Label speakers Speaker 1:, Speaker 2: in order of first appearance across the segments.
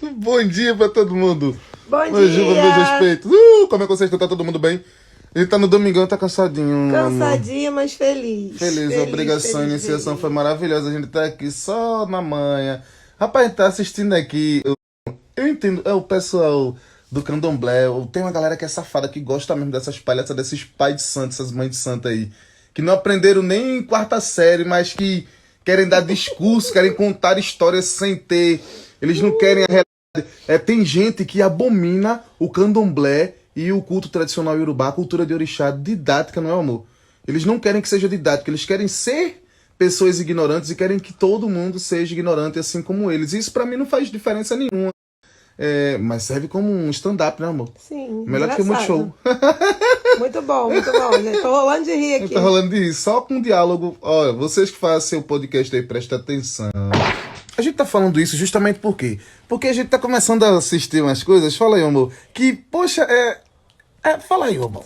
Speaker 1: Bom dia pra todo mundo.
Speaker 2: Bom
Speaker 1: Meu Juba, meus
Speaker 2: dia!
Speaker 1: respeitos. Como é que vocês estão? Tá todo mundo bem? Ele tá no domingão, tá cansadinho, meu amor.
Speaker 2: Cansadinha, mas feliz.
Speaker 1: Feliz, a
Speaker 2: Feliz,
Speaker 1: obrigação, a
Speaker 2: feliz,
Speaker 1: iniciação foi
Speaker 2: feliz.
Speaker 1: maravilhosa. A gente tá aqui só na manhã. Rapaz, tá assistindo aqui. Eu entendo, é o pessoal do candomblé. Tem uma galera que é safada, que gosta mesmo dessas palhaças, desses pais de santo, essas mães de santo aí. Que não aprenderam nem em quarta série, mas que querem dar discurso, querem contar histórias sem ter. Eles não querem a realidade. Tem gente que abomina o candomblé e o culto tradicional iorubá, a cultura de orixá, didática, não é, amor? Eles não querem que seja didática, eles querem ser pessoas ignorantes e querem que todo mundo seja ignorante assim como eles. Isso pra mim não faz diferença nenhuma. Mas serve como um stand-up, né, amor?
Speaker 2: Sim,
Speaker 1: Melhor do que muito show.
Speaker 2: engraçado. Muito bom, gente. Tô rolando de rir
Speaker 1: Tá
Speaker 2: aqui.
Speaker 1: rolando disso, só com diálogo. Olha, vocês que fazem seu podcast aí, prestem atenção. A gente tá falando isso justamente por quê? Porque a gente tá começando a assistir umas coisas, fala aí, amor, que, poxa, fala aí, amor.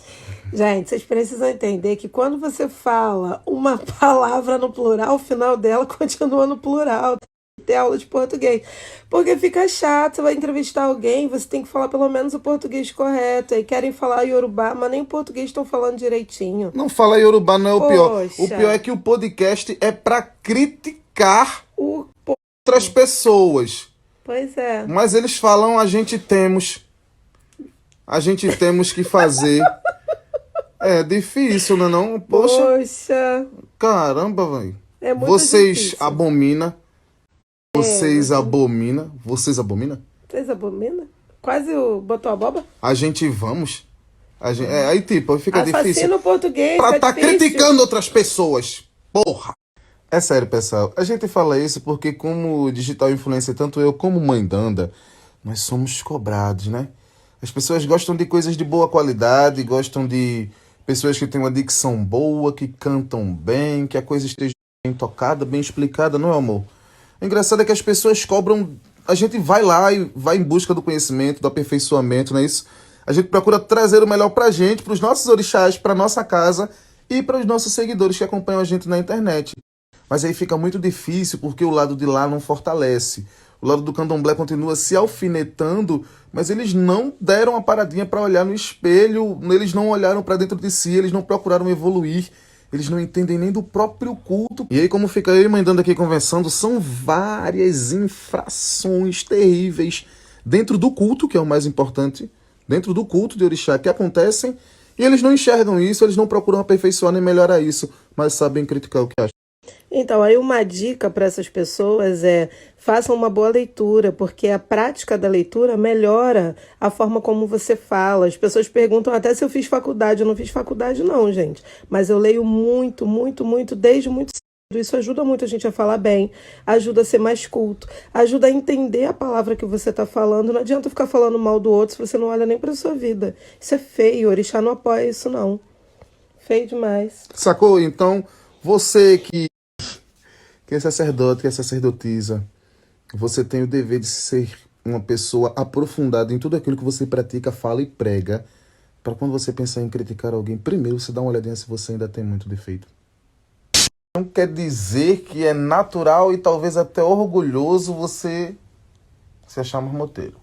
Speaker 2: Gente, vocês precisam entender que quando você fala uma palavra no plural, o final dela continua no plural. Ter aula de português. Porque fica chato, você vai entrevistar alguém, você tem que falar pelo menos o português correto. Aí querem falar iorubá, mas nem português estão falando direitinho.
Speaker 1: Não fala Yorubá, não é o pior. O
Speaker 2: Poxa,
Speaker 1: pior é que o podcast é pra criticar
Speaker 2: o...
Speaker 1: outras pessoas.
Speaker 2: Pois é.
Speaker 1: Mas eles falam, a gente temos que fazer. É difícil, não é não? Poxa,
Speaker 2: Poxa,
Speaker 1: caramba, velho.
Speaker 2: é muito
Speaker 1: Vocês
Speaker 2: difícil.
Speaker 1: abominam,
Speaker 2: É,
Speaker 1: vocês abominam?
Speaker 2: vocês abominam? Quase botou a boba?
Speaker 1: A gente vamos. Aí tipo, fica difícil.
Speaker 2: Assassino português,
Speaker 1: Pra
Speaker 2: tá
Speaker 1: tá
Speaker 2: difícil.
Speaker 1: criticando outras pessoas. Porra. É sério, pessoal. A gente fala isso porque, como digital influencer, tanto eu como Mãe Danda, nós somos cobrados, né? As pessoas gostam de coisas de boa qualidade, gostam de pessoas que têm uma dicção boa, que cantam bem, que a coisa esteja bem tocada, bem explicada, não é, amor? O engraçado é que as pessoas cobram. A gente vai lá e vai em busca do conhecimento, do aperfeiçoamento, não é isso? A gente procura trazer o melhor pra gente, pros nossos orixás, pra nossa casa e para os nossos seguidores que acompanham a gente na internet. Mas aí fica muito difícil porque o lado de lá não fortalece. O lado do candomblé continua se alfinetando, mas eles não deram a paradinha para olhar no espelho, eles não olharam para dentro de si, eles não procuraram evoluir, eles não entendem nem do próprio culto. E aí, como fica eu e Mãe Dando aqui conversando, são várias infrações terríveis dentro do culto, que é o mais importante, dentro do culto de orixá que acontecem, e eles não enxergam isso, eles não procuram aperfeiçoar nem melhorar isso, mas sabem criticar o que acham.
Speaker 2: Então, aí uma dica para essas pessoas é façam uma boa leitura, porque a prática da leitura melhora a forma como você fala. As pessoas perguntam até se eu fiz faculdade. Eu não fiz faculdade, não, gente. Mas eu leio muito, muito, muito, desde muito cedo. Isso ajuda muito a gente a falar bem, ajuda a ser mais culto, ajuda a entender a palavra que você está falando. Não adianta ficar falando mal do outro se você não olha nem para sua vida. Isso é feio, o orixá não apoia isso, não. Feio demais.
Speaker 1: Sacou? Então, você que é sacerdote, que é sacerdotisa, você tem o dever de ser uma pessoa aprofundada em tudo aquilo que você pratica, fala e prega, para quando você pensar em criticar alguém, primeiro você dá uma olhadinha se você ainda tem muito defeito. Não quer dizer que é natural e talvez até orgulhoso você se achar marmoteiro.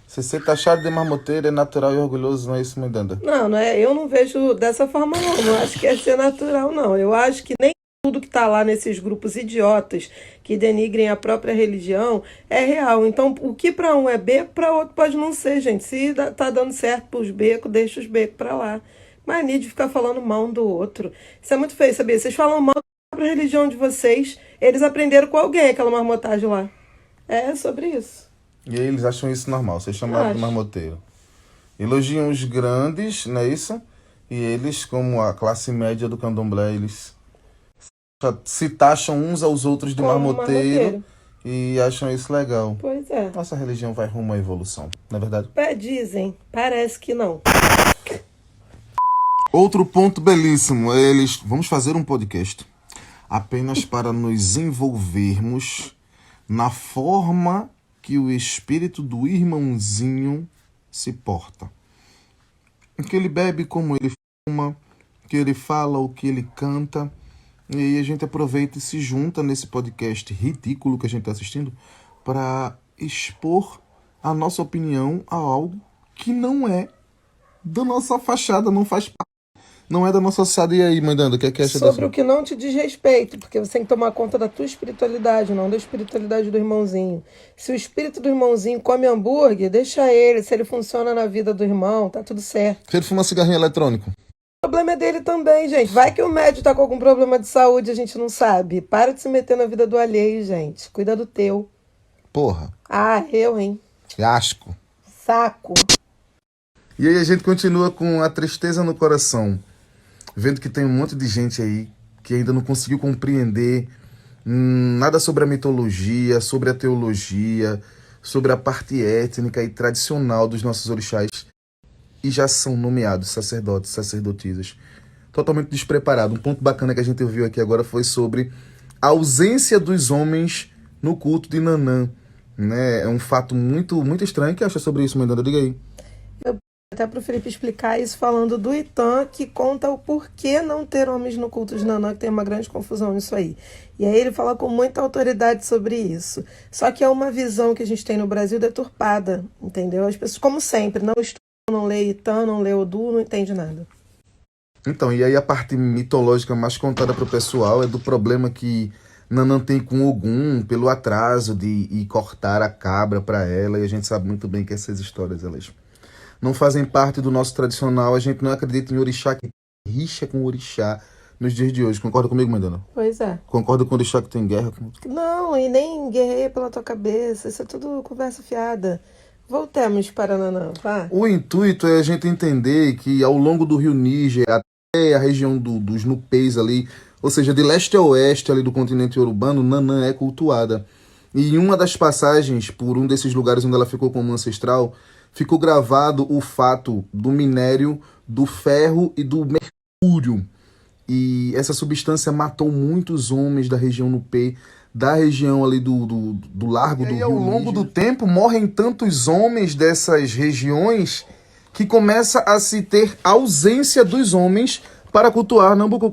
Speaker 1: Se você tá achado de marmoteiro, é natural e orgulhoso, não é isso, Mãe Danda?
Speaker 2: Não, não é, eu não vejo dessa forma, não. Não acho que é ser natural, não. Eu acho que nem tudo que tá lá nesses grupos idiotas que denigrem a própria religião é real. Então, o que para um é beco, para outro pode não ser, gente. Se tá dando certo pros becos, deixa os becos para lá. Mania de ficar falando mal um do outro. Isso é muito feio, sabia? Vocês falam mal da própria religião de vocês, eles aprenderam com alguém aquela marmotagem lá. É sobre isso.
Speaker 1: E aí eles acham isso normal, ser chamado de
Speaker 2: Acho.
Speaker 1: marmoteiro. Elogiam os grandes, não é isso? E eles, como a classe média do candomblé, eles se taxam uns aos outros de
Speaker 2: Como
Speaker 1: marmoteiro
Speaker 2: marmoteiro.
Speaker 1: e acham isso legal.
Speaker 2: Pois é.
Speaker 1: Nossa religião vai rumo à evolução, não é verdade?
Speaker 2: Dizem, parece que não.
Speaker 1: Outro ponto belíssimo, vamos fazer um podcast apenas para nos envolvermos na forma que o espírito do irmãozinho se porta. Que ele bebe como ele fuma, que ele fala o que ele canta. E aí a gente aproveita e se junta nesse podcast ridículo que a gente está assistindo para expor a nossa opinião a algo que não é da nossa fachada, não faz parte, não é da nossa sociedade. E aí, mãe Danda, o que é que acha
Speaker 2: Sobre
Speaker 1: dessa?
Speaker 2: o que não te diz respeito, porque você tem que tomar conta da tua espiritualidade, não da espiritualidade do irmãozinho. Se o espírito do irmãozinho come hambúrguer, deixa ele. Se ele funciona na vida do irmão, tá tudo certo.
Speaker 1: Se ele fuma cigarrinho eletrônico.
Speaker 2: O problema é dele também, gente. Vai que o médico tá com algum problema de saúde, a gente não sabe. Para de se meter na vida do alheio, gente. Cuida do teu.
Speaker 1: Porra,
Speaker 2: Ah, eu, hein?
Speaker 1: asco.
Speaker 2: Saco.
Speaker 1: E aí a gente continua com a tristeza no coração, vendo que tem um monte de gente aí que ainda não conseguiu compreender nada sobre a mitologia, sobre a teologia, sobre a parte étnica e tradicional dos nossos orixás e já são nomeados sacerdotes, sacerdotisas. Totalmente despreparado. Um ponto bacana que a gente viu aqui agora foi sobre a ausência dos homens no culto de Nanã. Né? É um fato muito estranho. O que acha sobre isso, Mendonça? Diga aí.
Speaker 2: Até para o Felipe explicar isso falando do Itan, que conta o porquê não ter homens no culto de Nanã, que tem uma grande confusão nisso aí. E aí ele fala com muita autoridade sobre isso. Só que é uma visão que a gente tem no Brasil deturpada, entendeu? As pessoas, como sempre, não estudam, não lê Itan, não lê Odu, não entende nada.
Speaker 1: Então, e aí a parte mitológica mais contada pro pessoal é do problema que Nanã tem com Ogum, pelo atraso de ir cortar a cabra para ela, e a gente sabe muito bem que essas histórias, elas não fazem parte do nosso tradicional. A gente não acredita em orixá que rixa com orixá nos dias de hoje. Concorda comigo, Mandana?
Speaker 2: Pois é.
Speaker 1: Concorda com orixá que tem guerra?
Speaker 2: Não, e nem guerreia pela tua cabeça. Isso é tudo conversa fiada. Voltemos para Nanã, vá.
Speaker 1: O intuito é a gente entender que ao longo do rio Níger, até a região dos Nupês ali, ou seja, de leste a oeste ali do continente iorubano, Nanã é cultuada. E em uma das passagens por um desses lugares onde ela ficou como ancestral, ficou gravado o fato do minério, do ferro e do mercúrio. E essa substância matou muitos homens da região Nupê, da região ali do largo do rio. E ao longo do tempo morrem tantos homens dessas regiões que começa a se ter ausência dos homens para cultuar. Nambuco,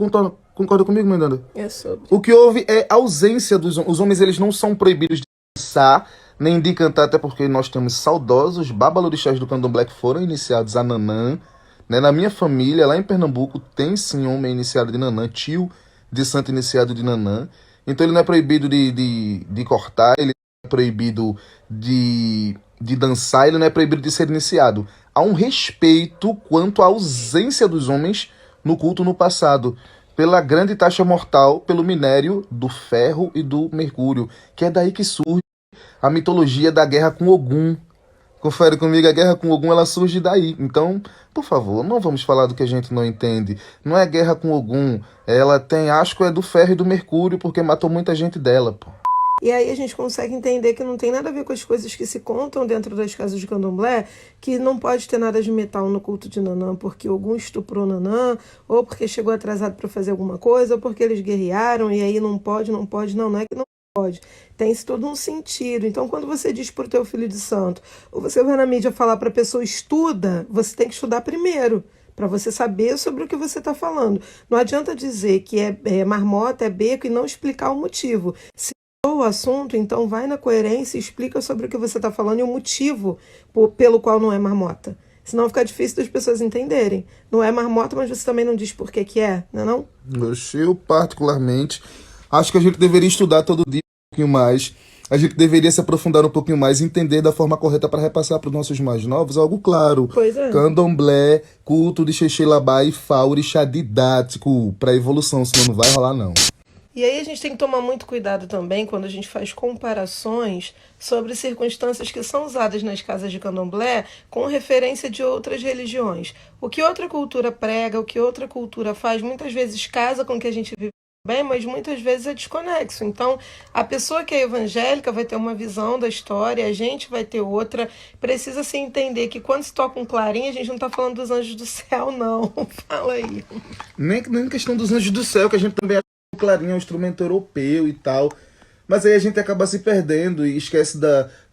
Speaker 1: concorda comigo, Mendanda?
Speaker 2: É sobre.
Speaker 1: O que houve é ausência dos homens. Os homens, eles não são proibidos de dançar, nem de cantar, até porque nós temos saudosos babalorixás do candomblé que foram iniciados a Nanã. Né? Na minha família, lá em Pernambuco, tem sim homem iniciado de Nanã, tio de santo iniciado de Nanã. Então ele não é proibido de cortar, ele não é proibido de dançar, ele não é proibido de ser iniciado. Há um respeito quanto à ausência dos homens no culto no passado, pela grande taxa mortal, pelo minério do ferro e do mercúrio, que é daí que surge a mitologia da guerra com Ogum. Confere comigo, a guerra com Ogum, ela surge daí. Então, por favor, não vamos falar do que a gente não entende. Não é guerra com Ogum, ela tem asco é do ferro e do mercúrio, porque matou muita gente dela, pô.
Speaker 2: E aí a gente consegue entender que não tem nada a ver com as coisas que se contam dentro das casas de candomblé, que não pode ter nada de metal no culto de Nanã, porque algum estuprou Nanã, ou porque chegou atrasado para fazer alguma coisa, ou porque eles guerrearam, e aí não pode, não é que não pode. Tem-se todo um sentido. Então, quando você diz para o teu filho de santo, ou você vai na mídia falar para a pessoa, estuda, você tem que estudar primeiro, para você saber sobre o que você está falando. Não adianta dizer que é marmota, é beco e não explicar o motivo. Se o assunto, então vai na coerência e explica sobre o que você está falando e o motivo pelo qual não é marmota. Senão fica difícil das pessoas entenderem. Não é marmota, mas você também não diz por que é, não é não?
Speaker 1: Eu, particularmente, acho que a gente deveria estudar todo dia um pouquinho mais. A gente deveria se aprofundar um pouquinho mais e entender da forma correta para repassar para os nossos mais novos algo claro.
Speaker 2: Pois é.
Speaker 1: Candomblé, culto de Xexelabá e Fá, orixá didático para evolução, senão não vai rolar não.
Speaker 2: E aí a gente tem que tomar muito cuidado também quando a gente faz comparações sobre circunstâncias que são usadas nas casas de candomblé com referência de outras religiões. O que outra cultura prega, o que outra cultura faz, muitas vezes casa com o que a gente vive bem, mas muitas vezes é desconexo. Então, a pessoa que é evangélica vai ter uma visão da história, a gente vai ter outra. Precisa se entender que quando se toca um clarim, a gente não está falando dos anjos do céu, não. Fala aí.
Speaker 1: Nem questão dos anjos do céu, que a gente também acha que o clarim é um instrumento europeu e tal. Mas aí a gente acaba se perdendo e esquece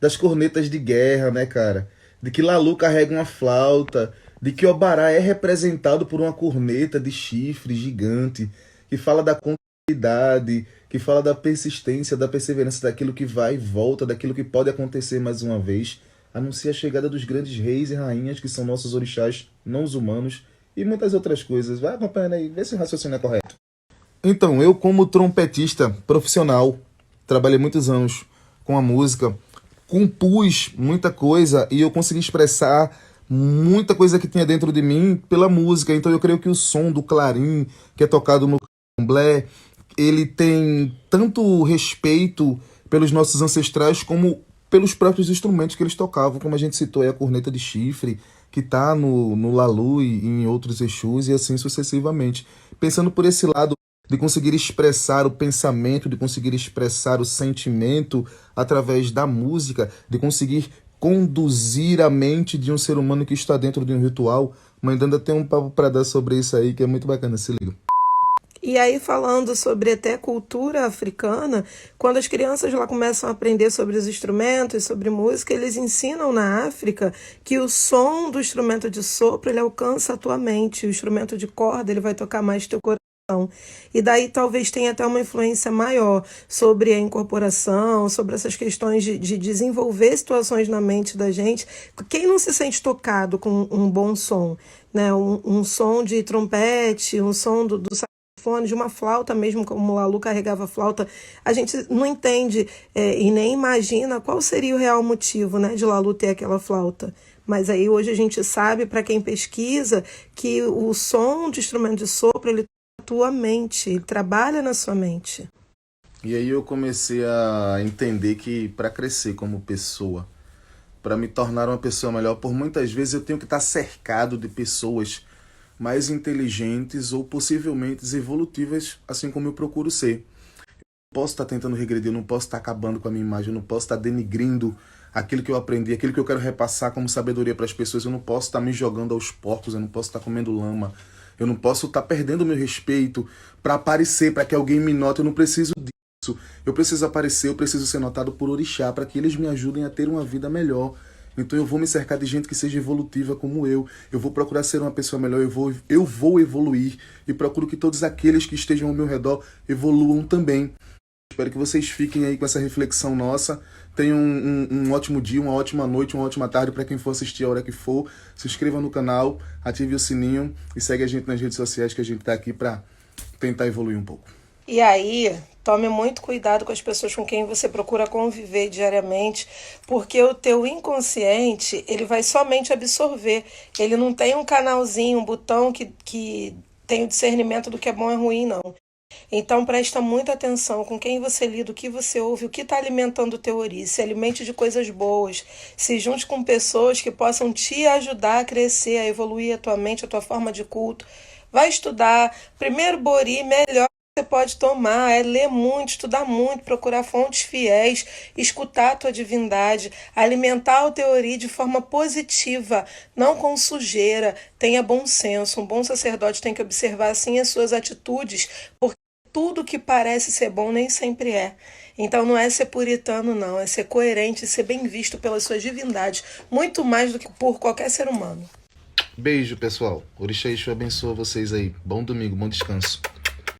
Speaker 1: das cornetas de guerra, né, cara? De que Lalu carrega uma flauta, de que Obará é representado por uma corneta de chifre gigante, que fala da contabilidade, que que fala da persistência, da perseverança, daquilo que vai e volta, daquilo que pode acontecer mais uma vez. Anuncia a chegada dos grandes reis e rainhas, que são nossos orixás, não os humanos, e muitas outras coisas. Vai acompanhando aí, vê se o raciocínio é correto. Então, eu como trompetista profissional, trabalhei muitos anos com a música, compus muita coisa e eu consegui expressar muita coisa que tinha dentro de mim pela música. Então eu creio que o som do clarim, que é tocado no candomblé, ele tem tanto respeito pelos nossos ancestrais como pelos próprios instrumentos que eles tocavam, como a gente citou aí a corneta de chifre, que está no Lalu e em outros Exus e assim sucessivamente. Pensando por esse lado de conseguir expressar o pensamento, de conseguir expressar o sentimento através da música, de conseguir conduzir a mente de um ser humano que está dentro de um ritual. Mãe Danda tem um papo para dar sobre isso aí que é muito bacana, se liga.
Speaker 2: E aí, falando sobre até cultura africana, quando as crianças lá começam a aprender sobre os instrumentos, sobre música, eles ensinam na África que o som do instrumento de sopro ele alcança a tua mente, o instrumento de corda ele vai tocar mais teu coração. E daí talvez tenha até uma influência maior sobre a incorporação, sobre essas questões de desenvolver situações na mente da gente. Quem não se sente tocado com um bom som, né? Um som de trompete, um som do de uma flauta mesmo, como o Lalu carregava a flauta, a gente não entende e nem imagina qual seria o real motivo, né, de Lalu ter aquela flauta. Mas aí hoje a gente sabe, para quem pesquisa, que o som de instrumento de sopro, ele toca a tua mente, ele trabalha na sua mente.
Speaker 1: E aí eu comecei a entender que para crescer como pessoa, para me tornar uma pessoa melhor, por muitas vezes eu tenho que estar cercado de pessoas mais inteligentes ou possivelmente evolutivas, assim como eu procuro ser. Eu não posso estar tentando regredir, eu não posso estar acabando com a minha imagem, eu não posso estar denigrindo aquilo que eu aprendi, aquilo que eu quero repassar como sabedoria para as pessoas, eu não posso estar me jogando aos porcos, eu não posso estar comendo lama, eu não posso estar perdendo o meu respeito para aparecer, para que alguém me note, eu não preciso disso. Eu preciso aparecer, eu preciso ser notado por orixá, para que eles me ajudem a ter uma vida melhor. Então eu vou me cercar de gente que seja evolutiva como eu vou procurar ser uma pessoa melhor, eu vou evoluir e procuro que todos aqueles que estejam ao meu redor evoluam também. Espero que vocês fiquem aí com essa reflexão nossa, tenham um ótimo dia, uma ótima noite, uma ótima tarde para quem for assistir a hora que for. Se inscreva no canal, ative o sininho e segue a gente nas redes sociais que a gente está aqui para tentar evoluir um pouco.
Speaker 2: E aí, tome muito cuidado com as pessoas com quem você procura conviver diariamente, porque o teu inconsciente, ele vai somente absorver. Ele não tem um canalzinho, um botão que tem o discernimento do que é bom e ruim, não. Então presta muita atenção com quem você lida, o que você ouve, o que está alimentando o teu ori. Se alimente de coisas boas, se junte com pessoas que possam te ajudar a crescer, a evoluir a tua mente, a tua forma de culto. Vai estudar. Primeiro bori, melhor você pode tomar é ler muito, estudar muito, procurar fontes fiéis, escutar a tua divindade, alimentar o teu ori de forma positiva, não com sujeira. Tenha bom senso. Um bom sacerdote tem que observar assim as suas atitudes, porque tudo que parece ser bom nem sempre é. Então não é ser puritano, não, é ser coerente e ser bem visto pelas suas divindades, muito mais do que por qualquer ser humano.
Speaker 1: Beijo, pessoal. Orixá Exu abençoa vocês aí. Bom domingo, bom descanso.